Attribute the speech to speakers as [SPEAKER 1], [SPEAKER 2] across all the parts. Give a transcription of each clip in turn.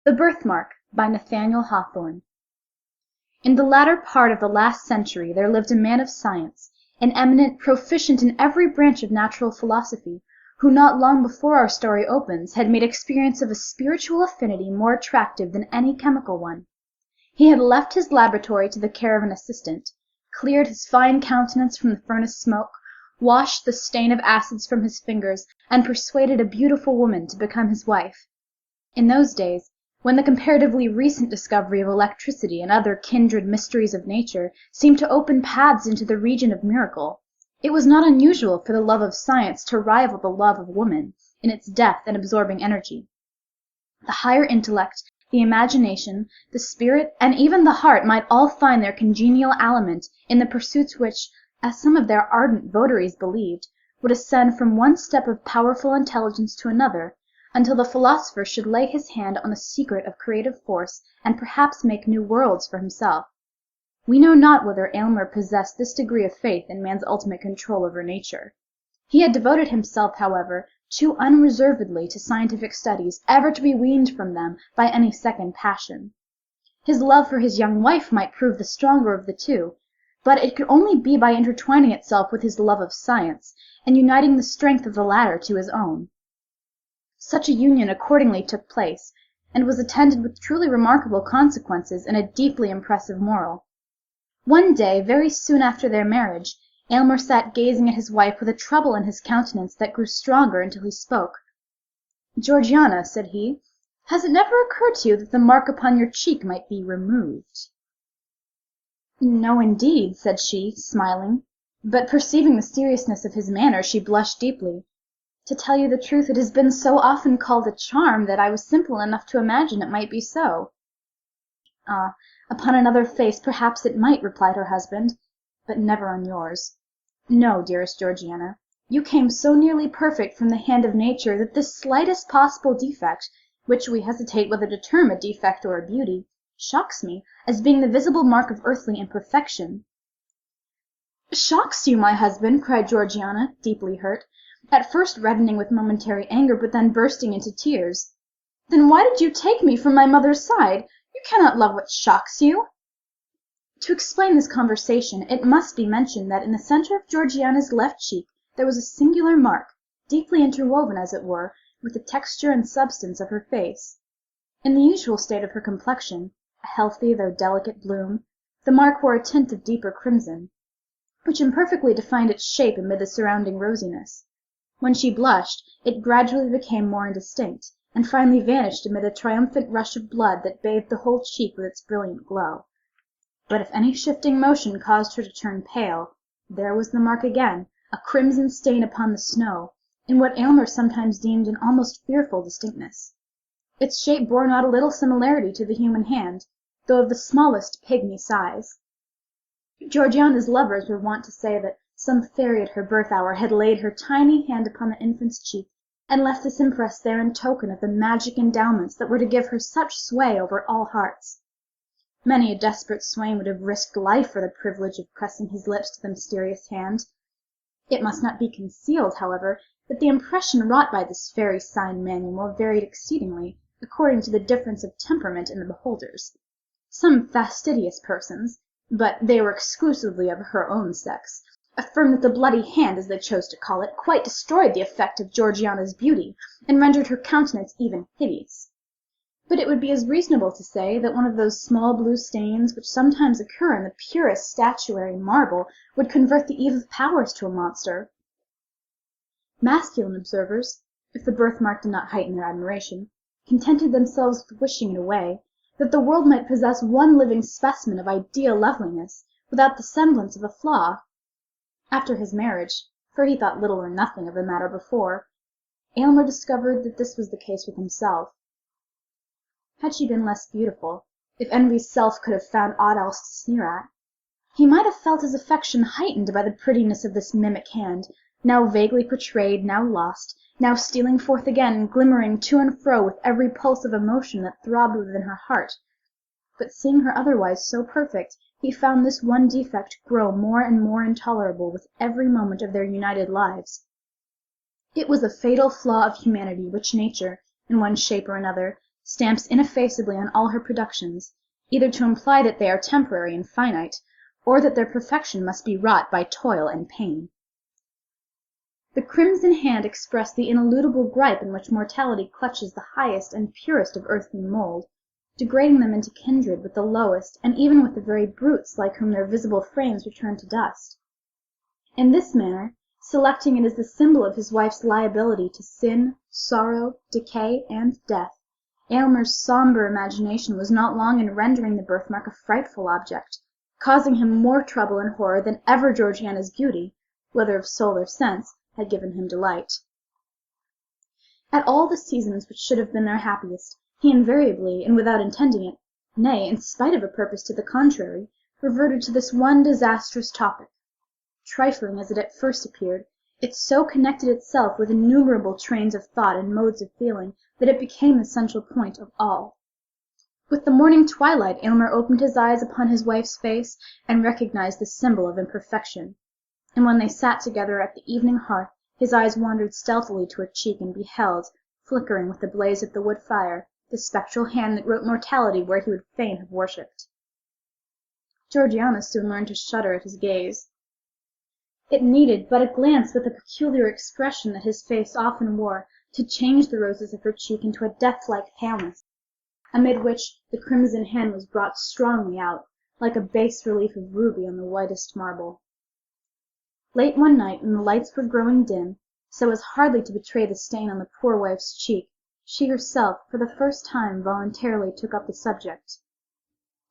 [SPEAKER 1] The Birthmark by Nathaniel Hawthorne. In the latter part of the last century there lived a man of science, an eminent, proficient in every branch of natural philosophy, who not long before our story opens had made experience of a spiritual affinity more attractive than any chemical one. He had left his laboratory to the care of an assistant, cleared his fine countenance from the furnace smoke, washed the stain of acids from his fingers, and persuaded a beautiful woman to become his wife. In those days, when the comparatively recent discovery of electricity and other kindred mysteries of nature seemed to open paths into the region of miracle, it was not unusual for the love of science to rival the love of woman in its depth and absorbing energy. The higher intellect, the imagination, the spirit, and even the heart might all find their congenial aliment in the pursuits which, as some of their ardent votaries believed, would ascend from one step of powerful intelligence to another, until the philosopher should lay his hand on the secret of creative force and perhaps make new worlds for himself. We know not whether Aylmer possessed this degree of faith in man's ultimate control over nature. He had devoted himself, however, too unreservedly to scientific studies ever to be weaned from them by any second passion. His love for his young wife might prove the stronger of the two, but it could only be by intertwining itself with his love of science, and uniting the strength of the latter to his own. Such a union accordingly took place, and was attended with truly remarkable consequences and a deeply impressive moral. One day, very soon after their marriage, Aylmer sat gazing at his wife with a trouble in his countenance that grew stronger until he spoke. "Georgiana," said he, "has it never occurred to you that the mark upon your cheek might be removed?" "No, indeed," said she, smiling, but perceiving the seriousness of his manner, she blushed deeply. "To tell you the truth, it has been so often called a charm that I was simple enough to imagine it might be so." "Ah, upon another face perhaps it might," replied her husband, "but never on yours. No, dearest Georgiana, you came so nearly perfect from the hand of nature that this slightest possible defect, which we hesitate whether to term a defect or a beauty, shocks me as being the visible mark of earthly imperfection." "Shocks you, my husband?" cried Georgiana, deeply hurt, at first reddening with momentary anger, but then bursting into tears. "Then why did you take me from my mother's side? You cannot love what shocks you." To explain this conversation, it must be mentioned that in the center of Georgiana's left cheek there was a singular mark, deeply interwoven, as it were, with the texture and substance of her face. In the usual state of her complexion, a healthy though delicate bloom, the mark wore a tint of deeper crimson, which imperfectly defined its shape amid the surrounding rosiness. When she blushed, it gradually became more indistinct, and finally vanished amid a triumphant rush of blood that bathed the whole cheek with its brilliant glow. But if any shifting motion caused her to turn pale, there was the mark again, a crimson stain upon the snow, in what Aylmer sometimes deemed an almost fearful distinctness. Its shape bore not a little similarity to the human hand, though of the smallest pygmy size. Georgiana's lovers were wont to say that some fairy at her birth hour had laid her tiny hand upon the infant's cheek, and left this impress there in token of the magic endowments that were to give her such sway over all hearts. Many a desperate swain would have risked life for the privilege of pressing his lips to the mysterious hand. It must not be concealed, however, that the impression wrought by this fairy sign manual varied exceedingly, according to the difference of temperament in the beholders. Some fastidious persons, but they were exclusively of her own sex, affirmed that the bloody hand, as they chose to call it, quite destroyed the effect of Georgiana's beauty, and rendered her countenance even hideous. But it would be as reasonable to say that one of those small blue stains which sometimes occur in the purest statuary marble would convert the Eve of Powers to a monster. Masculine observers, if the birthmark did not heighten their admiration, contented themselves with wishing it away, that the world might possess one living specimen of ideal loveliness, without the semblance of a flaw. After his marriage, for he thought little or nothing of the matter before, Aylmer discovered that this was the case with himself. Had she been less beautiful, if envy's self could have found aught else to sneer at, he might have felt his affection heightened by the prettiness of this mimic hand, now vaguely portrayed, now lost, now stealing forth again and glimmering to and fro with every pulse of emotion that throbbed within her heart. But seeing her otherwise so perfect, he found this one defect grow more and more intolerable with every moment of their united lives. It was a fatal flaw of humanity which nature, in one shape or another, stamps ineffaceably on all her productions, either to imply that they are temporary and finite, or that their perfection must be wrought by toil and pain. The crimson hand expressed the ineludible gripe in which mortality clutches the highest and purest of earthly mould, degrading them into kindred with the lowest, and even with the very brutes like whom their visible frames return to dust. In this manner, selecting it as the symbol of his wife's liability to sin, sorrow, decay, and death, Aylmer's sombre imagination was not long in rendering the birthmark a frightful object, causing him more trouble and horror than ever Georgiana's beauty, whether of soul or sense, had given him delight. At all the seasons which should have been their happiest, he invariably, and without intending it, nay, in spite of a purpose to the contrary, reverted to this one disastrous topic. Trifling as it at first appeared, it so connected itself with innumerable trains of thought and modes of feeling that it became the central point of all. With the morning twilight Aylmer opened his eyes upon his wife's face and recognized the symbol of imperfection, and when they sat together at the evening hearth his eyes wandered stealthily to her cheek and beheld, flickering with the blaze of the wood fire, the spectral hand that wrote mortality where he would fain have worshipped. Georgiana soon learned to shudder at his gaze. It needed but a glance with the peculiar expression that his face often wore to change the roses of her cheek into a death-like paleness, amid which the crimson hand was brought strongly out, like a bas relief of ruby on the whitest marble. Late one night, when the lights were growing dim, so as hardly to betray the stain on the poor wife's cheek, she herself, for the first time, voluntarily took up the subject.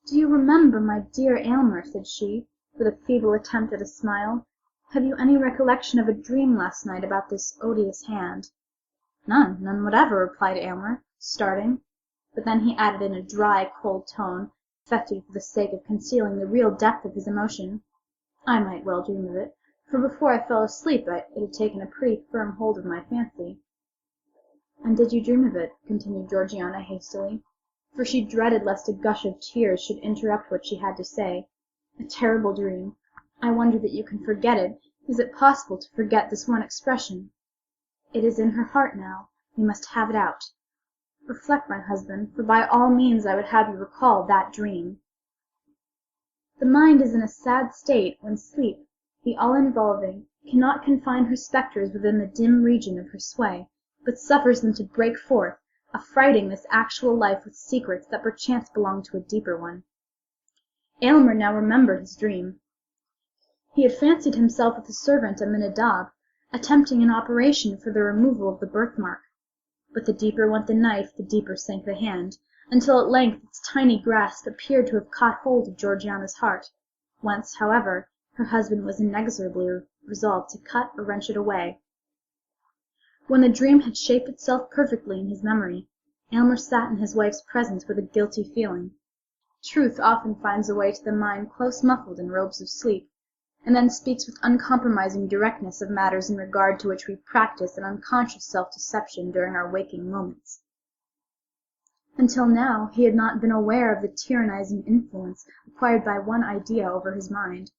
[SPEAKER 1] "Do you remember, my dear Aylmer," said she, with a feeble attempt at a smile, "have you any recollection of a dream last night about this odious hand?" None whatever," replied Aylmer, starting; but then he added in a dry, cold tone, affecting for the sake of concealing the real depth of his emotion, "I might well dream of it, for before I fell asleep it had taken a pretty firm hold of my fancy." "And did you dream of it?" continued Georgiana hastily, for she dreaded lest a gush of tears should interrupt what she had to say. "A terrible dream. I wonder that you can forget it. Is it possible to forget this one expression? It is in her heart now. We must have it out. Reflect, my husband, for by all means I would have you recall that dream." The mind is in a sad state when sleep, the all-involving, cannot confine her spectres within the dim region of her sway, but suffers them to break forth, affrighting this actual life with secrets that perchance belong to a deeper one. Aylmer now remembered his dream. He had fancied himself with a servant at Minadab, attempting an operation for the removal of the birthmark. But the deeper went the knife, the deeper sank the hand, until at length its tiny grasp appeared to have caught hold of Georgiana's heart, whence, however, her husband was inexorably resolved to cut or wrench it away. When the dream had shaped itself perfectly in his memory, Aylmer sat in his wife's presence with a guilty feeling. Truth often finds a way to the mind close muffled in robes of sleep, and then speaks with uncompromising directness of matters in regard to which we practice an unconscious self-deception during our waking moments. Until now he had not been aware of the tyrannizing influence acquired by one idea over his mind,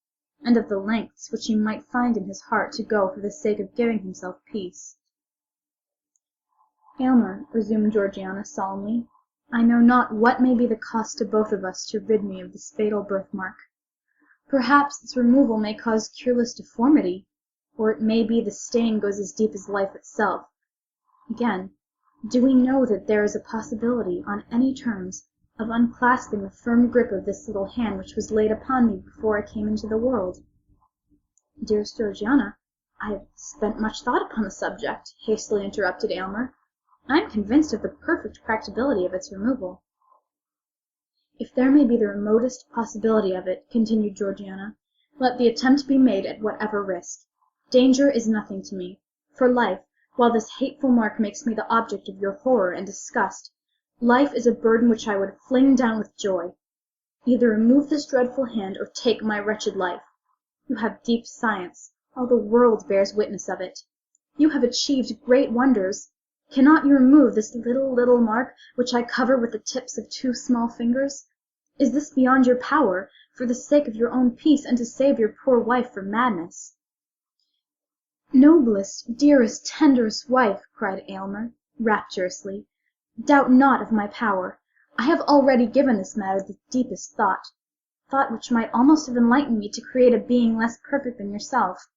[SPEAKER 1] and of the lengths which he might find in his heart to go for the sake of giving himself peace. "Aylmer," resumed Georgiana solemnly, "I know not what may be the cost to both of us to rid me of this fatal birthmark. Perhaps its removal may cause cureless deformity, or it may be the stain goes as deep as life itself. Again, do we know that there is a possibility, on any terms, of unclasping the firm grip of this little hand which was laid upon me before I came into the world?" "Dearest Georgiana, I have spent much thought upon the subject," hastily interrupted Aylmer. "I am convinced of the perfect practicability of its removal." "If there may be the remotest possibility of it," continued Georgiana, "let the attempt be made at whatever risk. Danger is nothing to me, for life, while this hateful mark makes me the object of your horror and disgust, life is a burden which I would fling down with joy. Either remove this dreadful hand or take my wretched life. You have deep science, all the world bears witness of it. You have achieved great wonders. Cannot you remove this little mark which I cover with the tips of 2 small fingers? Is this beyond your power, for the sake of your own peace and to save your poor wife from madness?" "Noblest, dearest, tenderest wife," cried Aylmer, rapturously, Doubt not of my power. I have already given this matter the deepest thought which might almost have enlightened me to create a being less perfect than yourself.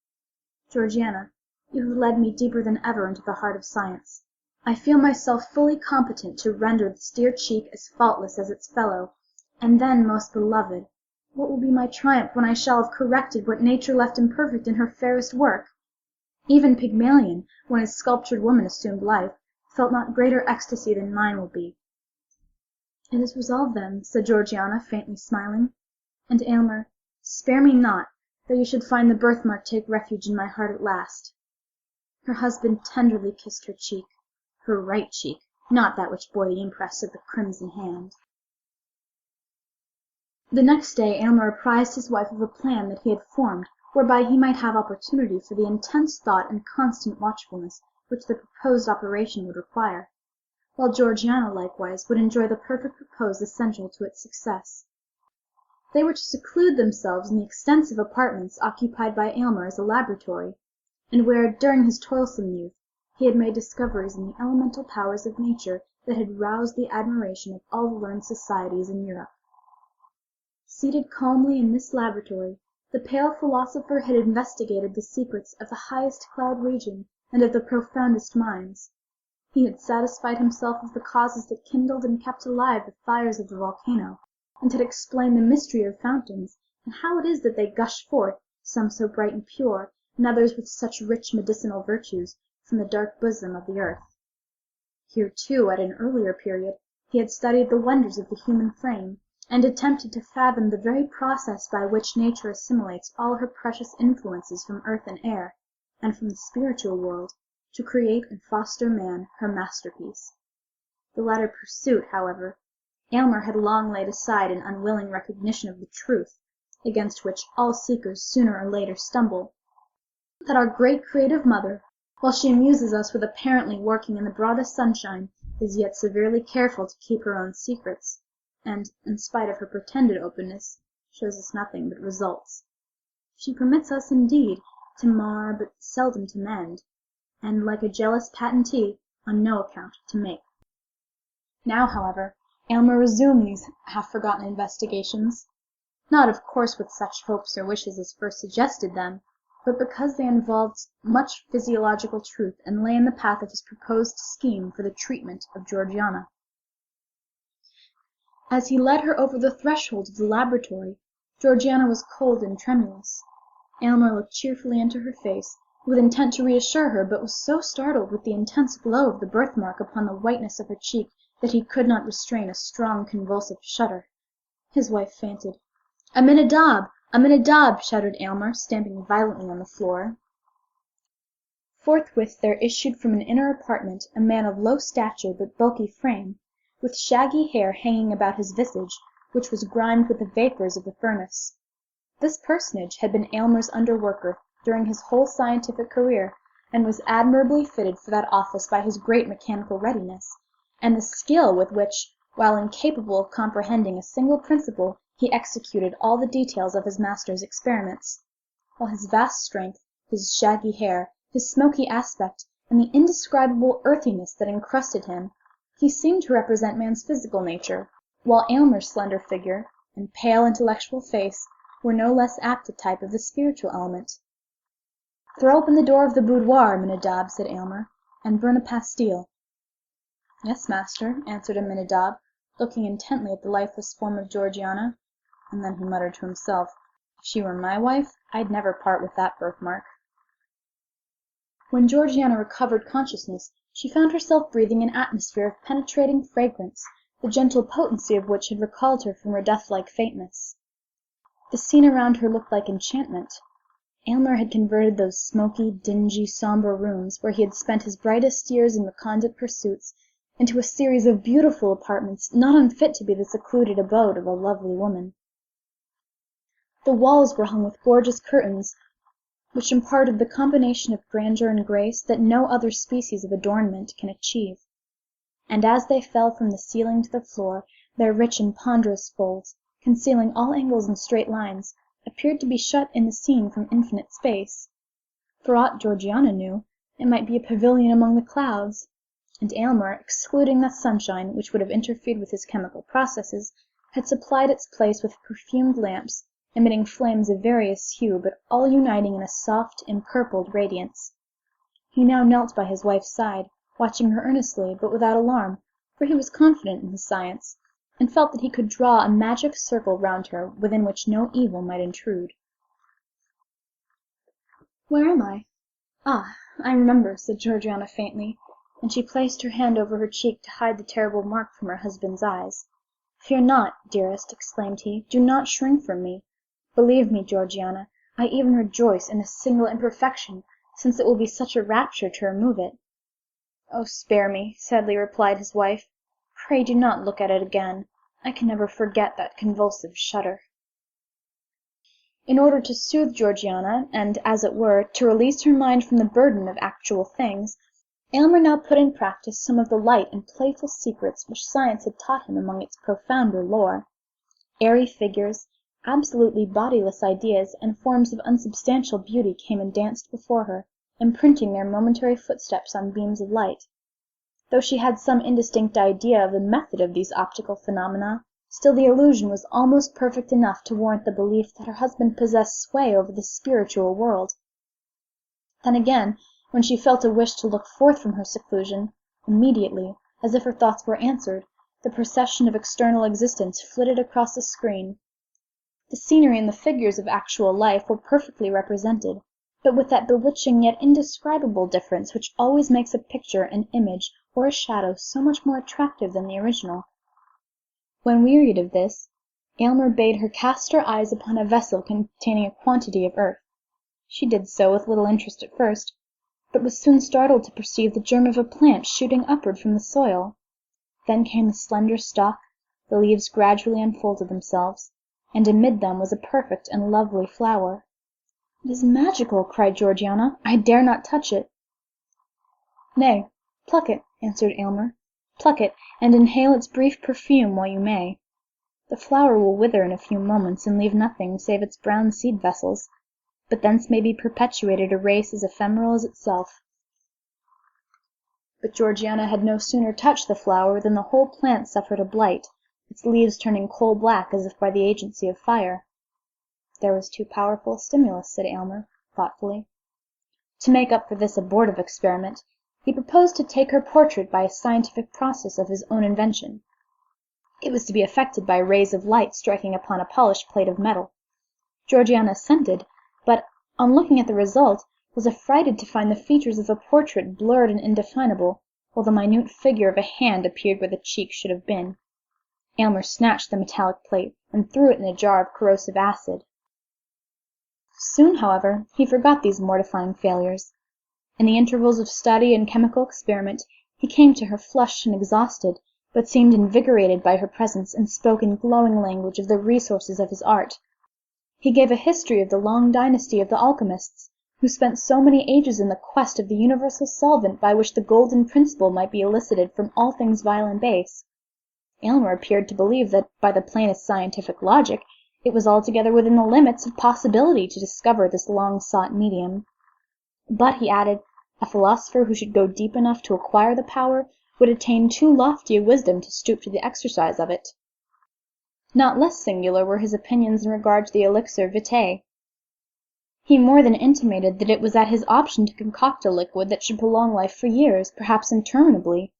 [SPEAKER 1] Georgiana, you have led me deeper than ever into the heart of science. I feel myself fully competent to render this dear cheek as faultless as its fellow, and then, most beloved, what will be my triumph when I shall have corrected what nature left imperfect in her fairest work? Even Pygmalion, when his sculptured woman assumed life, felt not greater ecstasy than mine will be. It is resolved, then, said Georgiana, faintly smiling. And Aylmer, spare me not, though you should find the birthmark take refuge in my heart at last. Her husband tenderly kissed her cheek, her right cheek, not that which bore the impress of the crimson hand. The next day Aylmer apprised his wife of a plan that he had formed, whereby he might have opportunity for the intense thought and constant watchfulness which the proposed operation would require, while Georgiana likewise would enjoy the perfect repose essential to its success. They were to seclude themselves in the extensive apartments occupied by Aylmer as a laboratory, and where, during his toilsome youth, he had made discoveries in the elemental powers of nature that had roused the admiration of all the learned societies in Europe. Seated calmly in this laboratory, the pale philosopher had investigated the secrets of the highest cloud region and of the profoundest mines. He had satisfied himself of the causes that kindled and kept alive the fires of the volcano, and had explained the mystery of fountains, and how it is that they gush forth, some so bright and pure, and others with such rich medicinal virtues, from the dark bosom of the earth. Here, too, at an earlier period, he had studied the wonders of the human frame, and attempted to fathom the very process by which nature assimilates all her precious influences from earth and air, and from the spiritual world, to create and foster man, her masterpiece. The latter pursuit, however, Aylmer had long laid aside in unwilling recognition of the truth, against which all seekers sooner or later stumble, that our great creative Mother, while she amuses us with apparently working in the broadest sunshine, is yet severely careful to keep her own secrets, and, in spite of her pretended openness, shows us nothing but results. She permits us, indeed, to mar, but seldom to mend, and, like a jealous patentee, on no account to make. Now, however, Aylmer resumed these half-forgotten investigations, not of course with such hopes or wishes as first suggested them, but because they involved much physiological truth and lay in the path of his proposed scheme for the treatment of Georgiana. As he led her over the threshold of the laboratory, Georgiana was cold and tremulous. Aylmer looked cheerfully into her face, with intent to reassure her, but was so startled with the intense glow of the birthmark upon the whiteness of her cheek that he could not restrain a strong convulsive shudder. His wife fainted. "Aminadab! Aminadab!" shouted Aylmer, stamping violently on the floor. Forthwith there issued from an inner apartment a man of low stature but bulky frame, with shaggy hair hanging about his visage, which was grimed with the vapours of the furnace. This personage had been Aylmer's under-worker during his whole scientific career, and was admirably fitted for that office by his great mechanical readiness, and the skill with which, while incapable of comprehending a single principle, he executed all the details of his master's experiments; while his vast strength, his shaggy hair, his smoky aspect, and the indescribable earthiness that encrusted him, he seemed to represent man's physical nature, while Aylmer's slender figure and pale intellectual face were no less apt a type of the spiritual element. "Throw open the door of the boudoir, Aminadab," said Aylmer, "and burn a pastille." "Yes, master," answered Aminadab, looking intently at the lifeless form of Georgiana, and then he muttered to himself, "If she were my wife, I'd never part with that birthmark." When Georgiana recovered consciousness, she found herself breathing an atmosphere of penetrating fragrance, the gentle potency of which had recalled her from her death-like faintness. The scene around her looked like enchantment. Aylmer had converted those smoky, dingy, sombre rooms, where he had spent his brightest years in recondite pursuits, into a series of beautiful apartments not unfit to be the secluded abode of a lovely woman. The walls were hung with gorgeous curtains, which imparted the combination of grandeur and grace that no other species of adornment can achieve; and as they fell from the ceiling to the floor, their rich and ponderous folds, concealing all angles and straight lines, appeared to be shut in the scene from infinite space. For aught Georgiana knew, it might be a pavilion among the clouds, and Aylmer, excluding the sunshine which would have interfered with his chemical processes, had supplied its place with perfumed lamps, emitting flames of various hue, but all uniting in a soft, empurpled radiance. He now knelt by his wife's side, watching her earnestly, but without alarm, for he was confident in his science, and felt that he could draw a magic circle round her within which no evil might intrude. "Where am I? Ah, I remember," said Georgiana faintly, and she placed her hand over her cheek to hide the terrible mark from her husband's eyes. "Fear not, dearest," exclaimed he. "Do not shrink from me. Believe me, Georgiana, I even rejoice in a single imperfection, since it will be such a rapture to remove it." "Oh, spare me," sadly replied his wife. "Pray do not look at it again. I can never forget that convulsive shudder." In order to soothe Georgiana, and, as it were, to release her mind from the burden of actual things, Aylmer now put in practice some of the light and playful secrets which science had taught him among its profounder lore. Airy figures, absolutely bodiless ideas, and forms of unsubstantial beauty came and danced before her, imprinting their momentary footsteps on beams of light. Though she had some indistinct idea of the method of these optical phenomena, still the illusion was almost perfect enough to warrant the belief that her husband possessed sway over the spiritual world. Then again, when she felt a wish to look forth from her seclusion, immediately, as if her thoughts were answered, the procession of external existence flitted across the screen. The scenery and the figures of actual life were perfectly represented, but with that bewitching yet indescribable difference which always makes a picture, an image, or a shadow so much more attractive than the original. When wearied of this, Aylmer bade her cast her eyes upon a vessel containing a quantity of earth. She did so with little interest at first, but was soon startled to perceive the germ of a plant shooting upward from the soil. Then came the slender stalk, the leaves gradually unfolded themselves, and amid them was a perfect and lovely flower. "It is magical!" cried Georgiana. "I dare not touch it." "Nay, pluck it," answered Aylmer. "Pluck it, and inhale its brief perfume while you may. The flower will wither in a few moments and leave nothing save its brown seed vessels, but thence may be perpetuated a race as ephemeral as itself." But Georgiana had no sooner touched the flower than the whole plant suffered a blight, its leaves turning coal-black as if by the agency of fire. "There was too powerful a stimulus," said Aylmer, thoughtfully. To make up for this abortive experiment, he proposed to take her portrait by a scientific process of his own invention. It was to be effected by rays of light striking upon a polished plate of metal. Georgiana assented, but, on looking at the result, was affrighted to find the features of the portrait blurred and indefinable, while the minute figure of a hand appeared where the cheek should have been. Aylmer snatched the metallic plate and threw it in a jar of corrosive acid. Soon, however, he forgot these mortifying failures. In the intervals of study and chemical experiment he came to her flushed and exhausted, but seemed invigorated by her presence, and spoke in glowing language of the resources of his art. He gave a history of the long dynasty of the alchemists, who spent so many ages in the quest of the universal solvent by which the golden principle might be elicited from all things vile and base. Aylmer appeared to believe that, by the plainest scientific logic, it was altogether within the limits of possibility to discover this long-sought medium. But, he added, a philosopher who should go deep enough to acquire the power would attain too lofty a wisdom to stoop to the exercise of it. Not less singular were his opinions in regard to the elixir vitae. He more than intimated that it was at his option to concoct a liquid that should prolong life for years, perhaps interminably,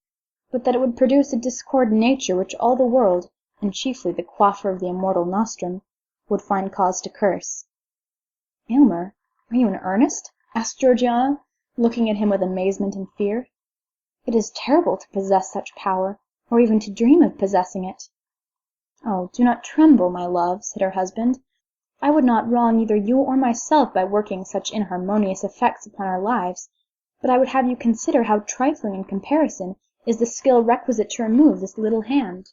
[SPEAKER 1] but that it would produce a discord in nature which all the world, and chiefly the quaffer of the immortal nostrum, would find cause to curse. "Aylmer, are you in earnest?" asked Georgiana, looking at him with amazement and fear. "It is terrible to possess such power, or even to dream of possessing it." "Oh, do not tremble, my love," said her husband. "I would not wrong either you or myself by working such inharmonious effects upon our lives, but I would have you consider how trifling in comparison is the skill requisite to remove this little hand."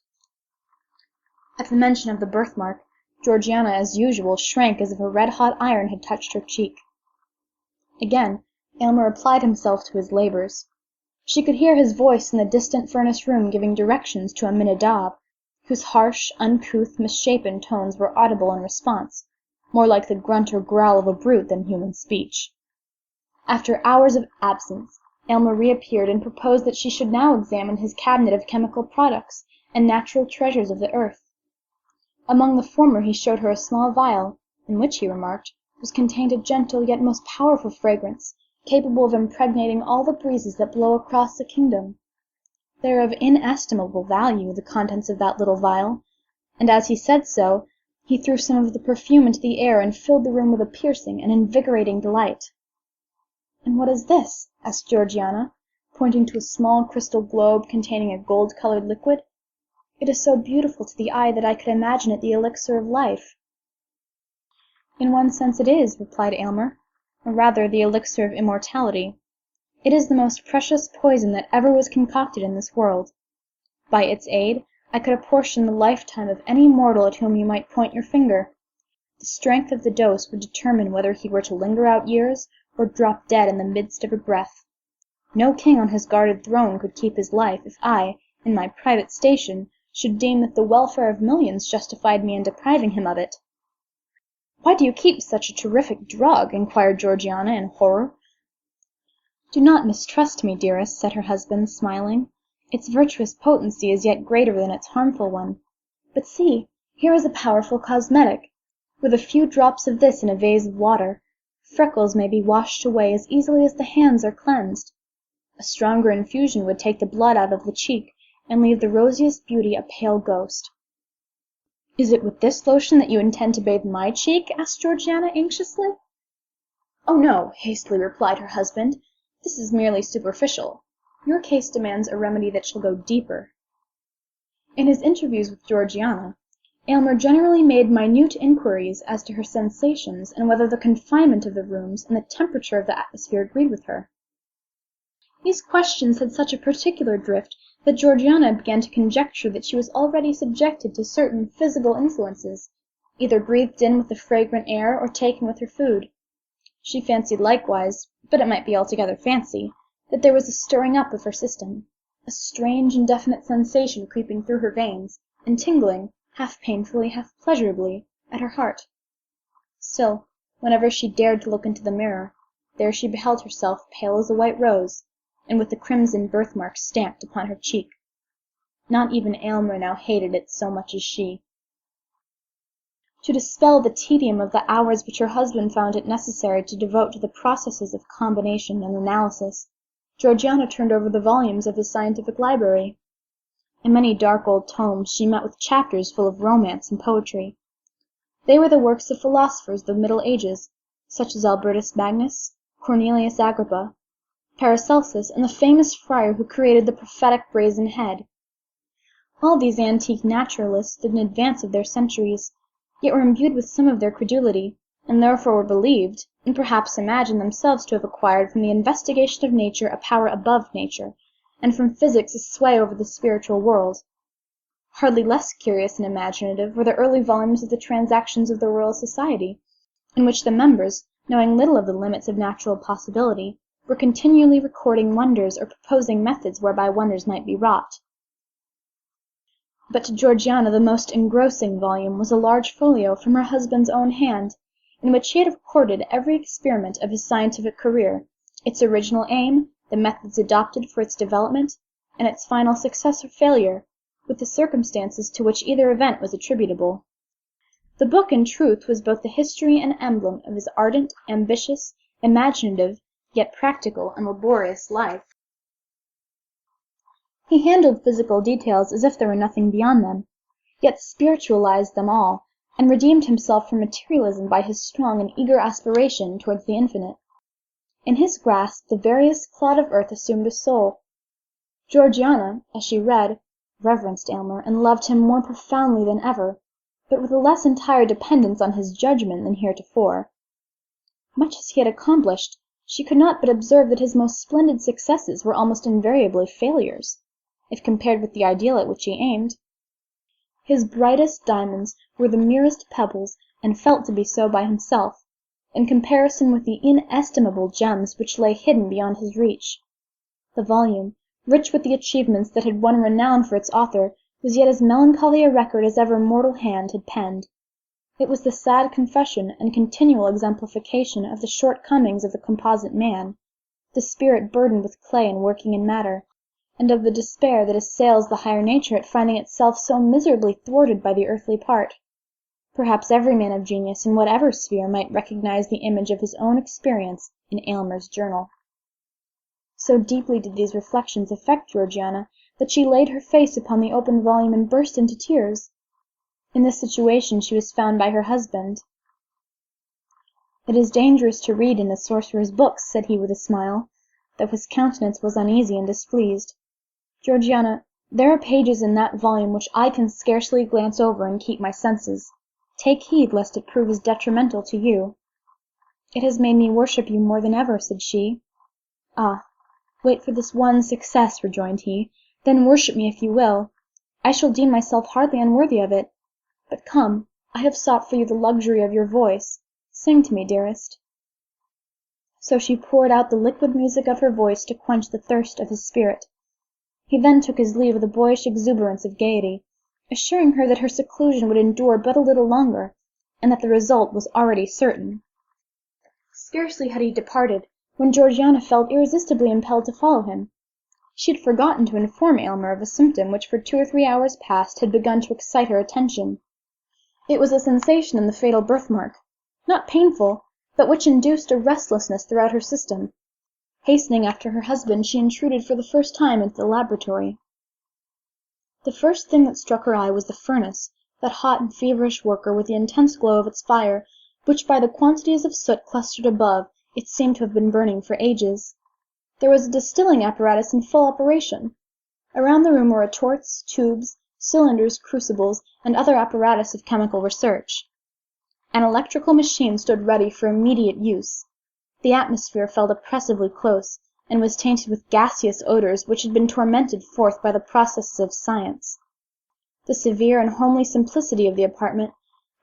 [SPEAKER 1] At the mention of the birthmark, Georgiana, as usual, shrank as if a red-hot iron had touched her cheek. Again Aylmer applied himself to his labours. She could hear his voice in the distant furnace room giving directions to a minadab, whose harsh, uncouth, misshapen tones were audible in response, more like the grunt or growl of a brute than human speech. After hours of absence, Aylmer reappeared and proposed that she should now examine his cabinet of chemical products and natural treasures of the earth. Among the former he showed her a small vial, in which, he remarked, was contained a gentle yet most powerful fragrance, capable of impregnating all the breezes that blow across the kingdom. They are of inestimable value, the contents of that little vial, and as he said so, he threw some of the perfume into the air and filled the room with a piercing and invigorating delight. "And what is this?" asked Georgiana, pointing to a small crystal globe containing a gold-colored liquid. "It is so beautiful to the eye that I could imagine it the elixir of life." "In one sense it is," replied Aylmer, "or rather the elixir of immortality. It is the most precious poison that ever was concocted in this world. By its aid I could apportion the lifetime of any mortal at whom you might point your finger. The strength of the dose would determine whether he were to linger out years or drop dead in the midst of a breath. No king on his guarded throne could keep his life if I, in my private station, should deem that the welfare of millions justified me in depriving him of it." "Why do you keep such a terrific drug?" inquired Georgiana in horror. "Do not mistrust me, dearest," said her husband, smiling. "Its virtuous potency is yet greater than its harmful one. But see, here is a powerful cosmetic. With a few drops of this in a vase of water, freckles may be washed away as easily as the hands are cleansed. A stronger infusion would take the blood out of the cheek, and leave the rosiest beauty a pale ghost." "Is it with this lotion that you intend to bathe my cheek?" asked Georgiana anxiously. "Oh no," hastily replied her husband. "This is merely superficial. Your case demands a remedy that shall go deeper." In his interviews with Georgiana, Aylmer generally made minute inquiries as to her sensations and whether the confinement of the rooms and the temperature of the atmosphere agreed with her. These questions had such a particular drift that Georgiana began to conjecture that she was already subjected to certain physical influences, either breathed in with the fragrant air or taken with her food. She fancied likewise, but it might be altogether fancy, that there was a stirring up of her system, a strange indefinite sensation creeping through her veins, and tingling, half painfully, half pleasurably, at her heart. Still, whenever she dared to look into the mirror, there she beheld herself pale as a white rose, and with the crimson birthmark stamped upon her cheek. Not even Aylmer now hated it so much as she. To dispel the tedium of the hours which her husband found it necessary to devote to the processes of combination and analysis, Georgiana turned over the volumes of his scientific library. In many dark old tomes she met with chapters full of romance and poetry. They were the works of philosophers of the Middle Ages, such as Albertus Magnus, Cornelius Agrippa, Paracelsus, and the famous friar who created the prophetic brazen head. All these antique naturalists stood in advance of their centuries, yet were imbued with some of their credulity, and therefore were believed, and perhaps imagined themselves to have acquired from the investigation of nature a power above nature, and from physics a sway over the spiritual world. Hardly less curious and imaginative were the early volumes of the Transactions of the Royal Society, in which the members, knowing little of the limits of natural possibility, were continually recording wonders or proposing methods whereby wonders might be wrought. But to Georgiana the most engrossing volume was a large folio from her husband's own hand, in which he had recorded every experiment of his scientific career, its original aim, the methods adopted for its development, and its final success or failure, with the circumstances to which either event was attributable. The book, in truth, was both the history and emblem of his ardent, ambitious, imaginative, yet practical and laborious life. He handled physical details as if there were nothing beyond them, yet spiritualized them all, and redeemed himself from materialism by his strong and eager aspiration towards the infinite. In his grasp the veriest clod of earth assumed a soul. Georgiana, as she read, reverenced Aylmer and loved him more profoundly than ever, but with a less entire dependence on his judgment than heretofore. Much as he had accomplished, she could not but observe that his most splendid successes were almost invariably failures, if compared with the ideal at which he aimed. His brightest diamonds were the merest pebbles, and felt to be so by himself, in comparison with the inestimable gems which lay hidden beyond his reach. The volume, rich with the achievements that had won renown for its author, was yet as melancholy a record as ever mortal hand had penned. It was the sad confession and continual exemplification of the shortcomings of the composite man, the spirit burdened with clay and working in matter, and of the despair that assails the higher nature at finding itself so miserably thwarted by the earthly part. Perhaps every man of genius in whatever sphere might recognize the image of his own experience in Aylmer's journal. So deeply did these reflections affect Georgiana that she laid her face upon the open volume and burst into tears. In this situation she was found by her husband. "It is dangerous to read in the sorcerer's books," said he with a smile, though his countenance was uneasy and displeased. "Georgiana, there are pages in that volume which I can scarcely glance over and keep my senses. Take heed lest it prove as detrimental to you." "It has made me worship you more than ever," said she. "Ah, wait for this one success," rejoined he, "then worship me if you will. I shall deem myself hardly unworthy of it. But come, I have sought for you the luxury of your voice. Sing to me, dearest." So she poured out the liquid music of her voice to quench the thirst of his spirit. He then took his leave with a boyish exuberance of gaiety, assuring her that her seclusion would endure but a little longer, and that the result was already certain. Scarcely had he departed when Georgiana felt irresistibly impelled to follow him. She had forgotten to inform Aylmer of a symptom which for 2 or 3 hours past had begun to excite her attention. It was a sensation in the fatal birthmark, not painful, but which induced a restlessness throughout her system. Hastening after her husband, she intruded for the first time into the laboratory. The first thing that struck her eye was the furnace, that hot and feverish worker with the intense glow of its fire, which by the quantities of soot clustered above, it seemed to have been burning for ages. There was a distilling apparatus in full operation. Around the room were retorts, tubes, cylinders, crucibles, and other apparatus of chemical research. An electrical machine stood ready for immediate use. The atmosphere felt oppressively close, and was tainted with gaseous odors which had been tormented forth by the processes of science. The severe and homely simplicity of the apartment,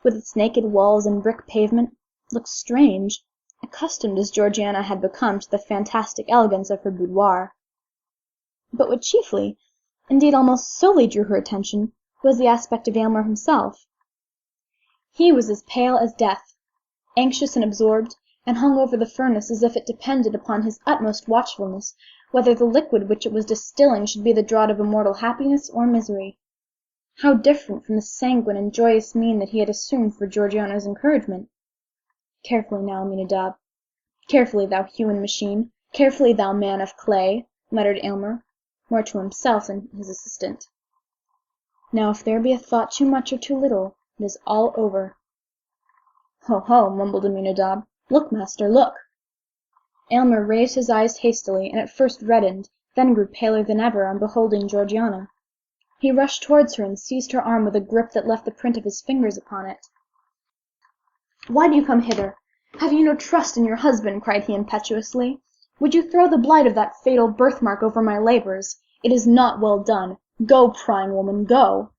[SPEAKER 1] with its naked walls and brick pavement, looked strange, accustomed as Georgiana had become to the fantastic elegance of her boudoir. But what chiefly, indeed almost solely drew her attention, was the aspect of Aylmer himself. He was as pale as death, anxious and absorbed, and hung over the furnace as if it depended upon his utmost watchfulness whether the liquid which it was distilling should be the draught of immortal happiness or misery. How different from the sanguine and joyous mien that he had assumed for Georgiana's encouragement! "Carefully now, Aminadab. Carefully, thou human machine. Carefully, thou man of clay," muttered Aylmer, more to himself than his assistant. "Now if there be a thought too much or too little, it is all over." "Ho, ho!" mumbled Aminadab. "Look, master, look!" Aylmer raised his eyes hastily, and at first reddened, then grew paler than ever on beholding Georgiana. He rushed towards her and seized her arm with a grip that left the print of his fingers upon it. "Why do you come hither? Have you no trust in your husband?" cried he impetuously. "Would you throw the blight of that fatal birthmark over my labours? It is not well done. Go, prying woman, go!"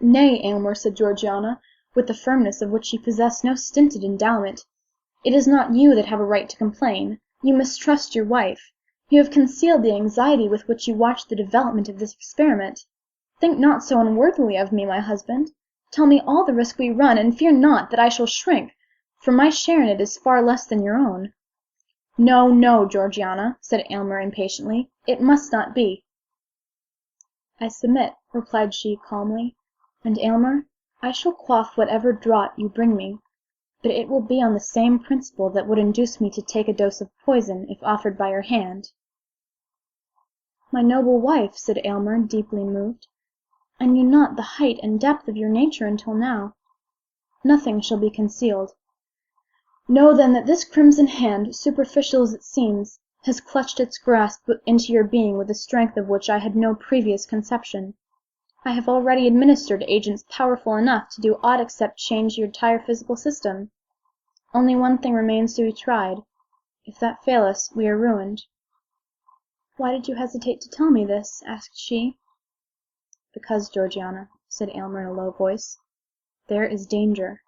[SPEAKER 1] "Nay, Aylmer," said Georgiana, with the firmness of which she possessed no stinted endowment. "It is not you that have a right to complain. You mistrust your wife. You have concealed the anxiety with which you watch the development of this experiment. Think not so unworthily of me, my husband. Tell me all the risk we run, and fear not that I shall shrink, for my share in it is far less than your own." "No, no, Georgiana," said Aylmer impatiently. "It must not be." "I submit," replied she calmly, "and Aylmer, I shall quaff whatever draught you bring me, but it will be on the same principle that would induce me to take a dose of poison if offered by your hand." "My noble wife," said Aylmer, deeply moved, "I knew not the height and depth of your nature until now. Nothing shall be concealed. Know then that this crimson hand, superficial as it seems, has clutched its grasp into your being with a strength of which I had no previous conception. I have already administered agents powerful enough to do aught except change your entire physical system. Only one thing remains to be tried. If that fail us, we are ruined." "Why did you hesitate to tell me this?" asked she. "Because, Georgiana," said Aylmer in a low voice, "there is danger."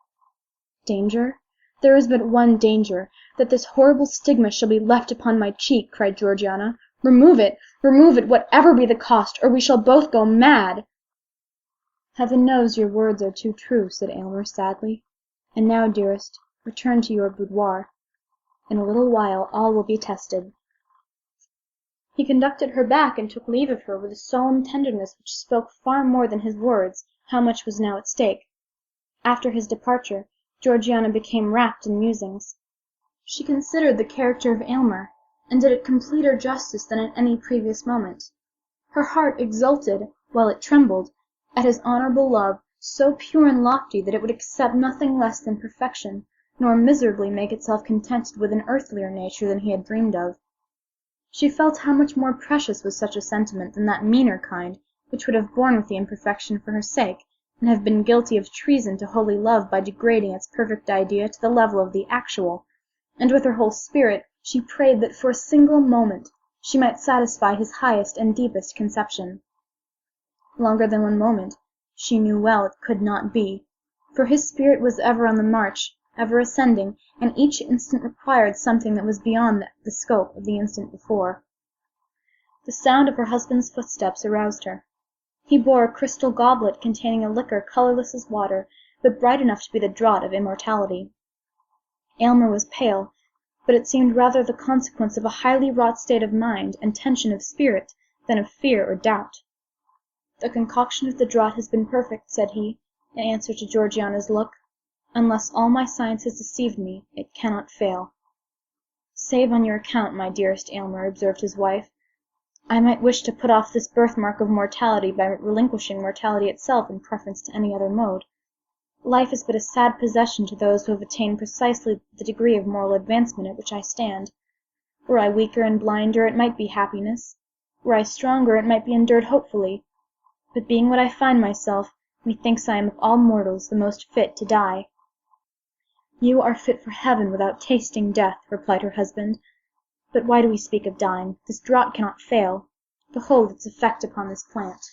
[SPEAKER 1] "Danger? There is but one danger, that this horrible stigma shall be left upon my cheek," cried Georgiana. Remove it, whatever be the cost, or we shall both go mad." "Heaven knows your words are too true," said Aylmer sadly. "And now, dearest, return to your boudoir. In a little while all will be tested. He conducted her back and took leave of her with a solemn tenderness which spoke far more than his words how much was now at stake. After his departure, Georgiana became wrapped in musings. She considered the character of Aylmer, and did it completer justice than at any previous moment. Her heart exulted, while it trembled, at his honourable love, so pure and lofty that it would accept nothing less than perfection, nor miserably make itself contented with an earthlier nature than he had dreamed of. She felt how much more precious was such a sentiment than that meaner kind which would have borne with the imperfection for her sake, and have been guilty of treason to holy love by degrading its perfect idea to the level of the actual, and with her whole spirit she prayed that for a single moment she might satisfy his highest and deepest conception. Longer than one moment she knew well it could not be, for his spirit was ever on the march, ever ascending, and each instant required something that was beyond the scope of the instant before. The sound of her husband's footsteps aroused her. He bore a crystal goblet containing a liquor colourless as water, but bright enough to be the draught of immortality. Aylmer was pale, but it seemed rather the consequence of a highly wrought state of mind and tension of spirit than of fear or doubt. "The concoction of the draught has been perfect," said he, in answer to Georgiana's look. "Unless all my science has deceived me, it cannot fail." "Save on your account, my dearest Aylmer," observed his wife. "I might wish to put off this birthmark of mortality by relinquishing mortality itself in preference to any other mode. Life is but a sad possession to those who have attained precisely the degree of moral advancement at which I stand. Were I weaker and blinder, it might be happiness. Were I stronger, it might be endured hopefully. But being what I find myself, methinks I am of all mortals the most fit to die." "You are fit for heaven without tasting death," replied her husband. "But why do we speak of dying? This draught cannot fail. Behold its effect upon this plant."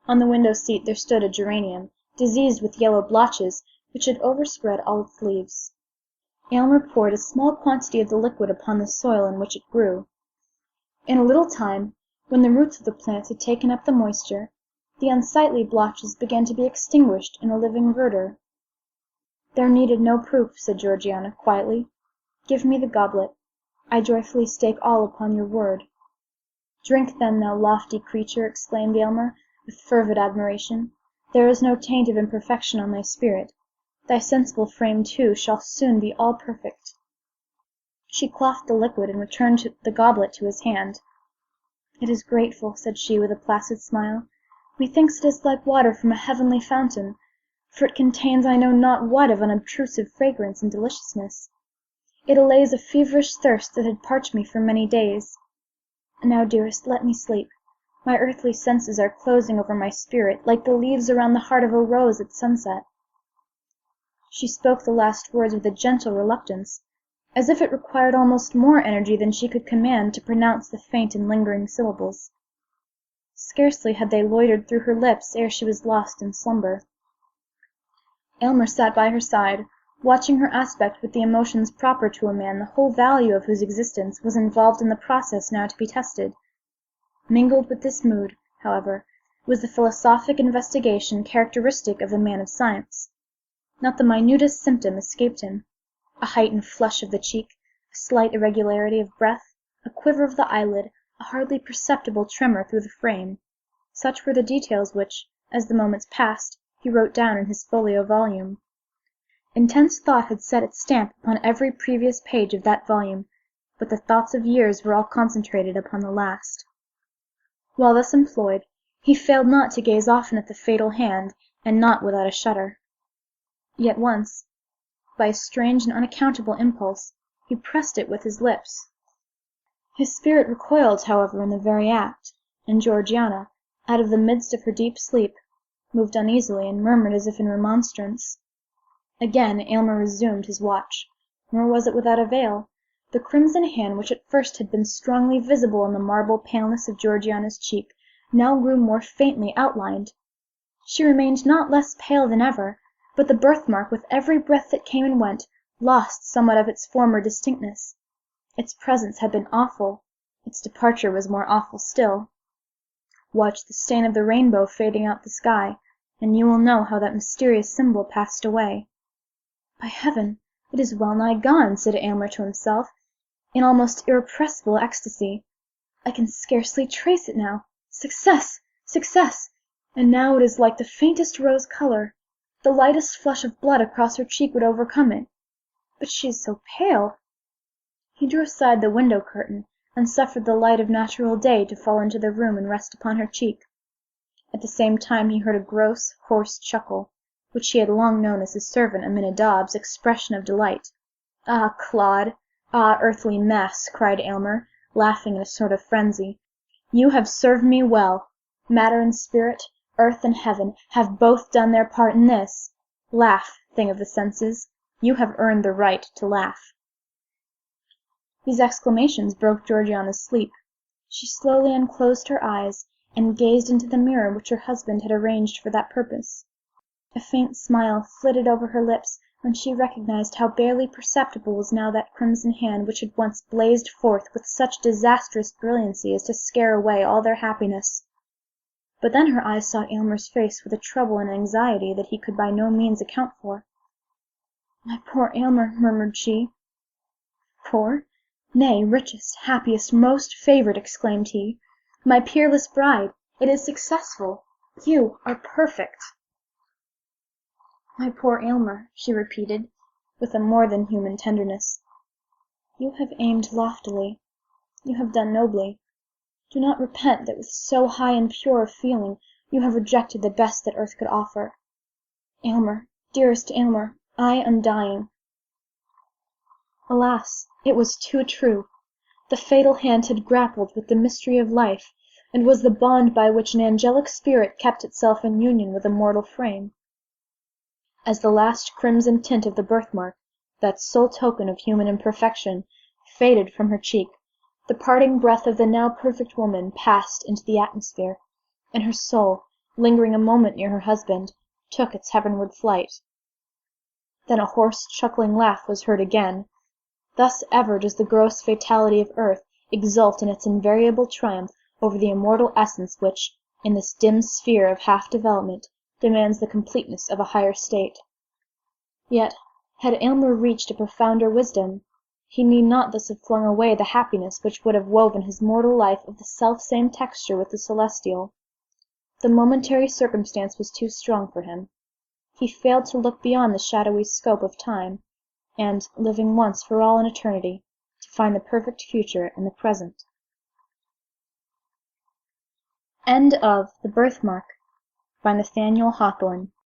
[SPEAKER 1] On the window-seat there stood a geranium, diseased with yellow blotches, which had overspread all its leaves. Aylmer poured a small quantity of the liquid upon the soil in which it grew. In a little time, when the roots of the plants had taken up the moisture, the unsightly blotches began to be extinguished in a living verdure. "There needed no proof," said Georgiana, quietly. "Give me the goblet. I joyfully stake all upon your word." "Drink then, thou lofty creature," exclaimed Aylmer, with fervid admiration. "There is no taint of imperfection on thy spirit. Thy sensible frame, too, shall soon be all perfect." She quaffed the liquid, and returned the goblet to his hand. "It is grateful," said she, with a placid smile. "Methinks it is like water from a heavenly fountain, for it contains I know not what of unobtrusive fragrance and deliciousness. It allays a feverish thirst that had parched me for many days. And now, dearest, let me sleep. My earthly senses are closing over my spirit, like the leaves around the heart of a rose at sunset." She spoke the last words with a gentle reluctance, as if it required almost more energy than she could command to pronounce the faint and lingering syllables. Scarcely had they loitered through her lips ere she was lost in slumber. Aylmer sat by her side, watching her aspect with the emotions proper to a man the whole value of whose existence was involved in the process now to be tested. Mingled with this mood, however, was the philosophic investigation characteristic of a man of science. Not the minutest symptom escaped him. A heightened flush of the cheek, a slight irregularity of breath, a quiver of the eyelid, a hardly perceptible tremor through the frame. Such were the details which, as the moments passed, he wrote down in his folio volume. Intense thought had set its stamp upon every previous page of that volume, but the thoughts of years were all concentrated upon the last. While thus employed, he failed not to gaze often at the fatal hand, and not without a shudder. Yet once, by a strange and unaccountable impulse, he pressed it with his lips. His spirit recoiled, however, in the very act, and Georgiana, out of the midst of her deep sleep, moved uneasily and murmured as if in remonstrance. Again Aylmer resumed his watch, nor was it without avail. The crimson hand which at first had been strongly visible in the marble paleness of Georgiana's cheek now grew more faintly outlined. She remained not less pale than ever, but the birthmark, with every breath that came and went, lost somewhat of its former distinctness. Its presence had been awful, its departure was more awful still. Watch the stain of the rainbow fading out the sky, and you will know how that mysterious symbol passed away. "By heaven, it is well nigh gone," said Aylmer to himself, in almost irrepressible ecstasy. I can scarcely trace it now. Success! Success! And now it is like the faintest rose color. The lightest flush of blood across her cheek would overcome it. But she is so pale." He drew aside the window curtain, and suffered the light of natural day to fall into the room and rest upon her cheek. At the same time he heard a gross, hoarse chuckle, which he had long known as his servant Aminadab's expression of delight. "Ah, clod! Ah, earthly mass!" cried Aylmer, laughing in a sort of frenzy. "You have served me well. Matter and spirit, earth and heaven, have both done their part in this. Laugh, thing of the senses. You have earned the right to laugh." These exclamations broke Georgiana's sleep. She slowly unclosed her eyes, and gazed into the mirror which her husband had arranged for that purpose. A faint smile flitted over her lips when she recognized how barely perceptible was now that crimson hand which had once blazed forth with such disastrous brilliancy as to scare away all their happiness. But then her eyes sought Aylmer's face with a trouble and anxiety that he could by no means account for. "My poor Aylmer," murmured she. "Poor? Nay, richest, happiest, most favored!" exclaimed he. "My peerless bride, it is successful! You are perfect!" "My poor Aylmer," she repeated, with a more than human tenderness. "You have aimed loftily. You have done nobly. Do not repent that with so high and pure a feeling you have rejected the best that earth could offer. Aylmer, dearest Aylmer, I am dying." Alas! It was too true. The fatal hand had grappled with the mystery of life, and was the bond by which an angelic spirit kept itself in union with a mortal frame. As the last crimson tint of the birthmark, that sole token of human imperfection, faded from her cheek, the parting breath of the now perfect woman passed into the atmosphere, and her soul, lingering a moment near her husband, took its heavenward flight. Then a hoarse, chuckling laugh was heard again. Thus ever does the gross fatality of earth exult in its invariable triumph over the immortal essence which, in this dim sphere of half-development, demands the completeness of a higher state. Yet, had Aylmer reached a profounder wisdom, he need not thus have flung away the happiness which would have woven his mortal life of the self-same texture with the celestial. The momentary circumstance was too strong for him. He failed to look beyond the shadowy scope of time, and, living once for all in eternity, to find the perfect future in the present. End of The Birthmark by Nathaniel Hawthorne.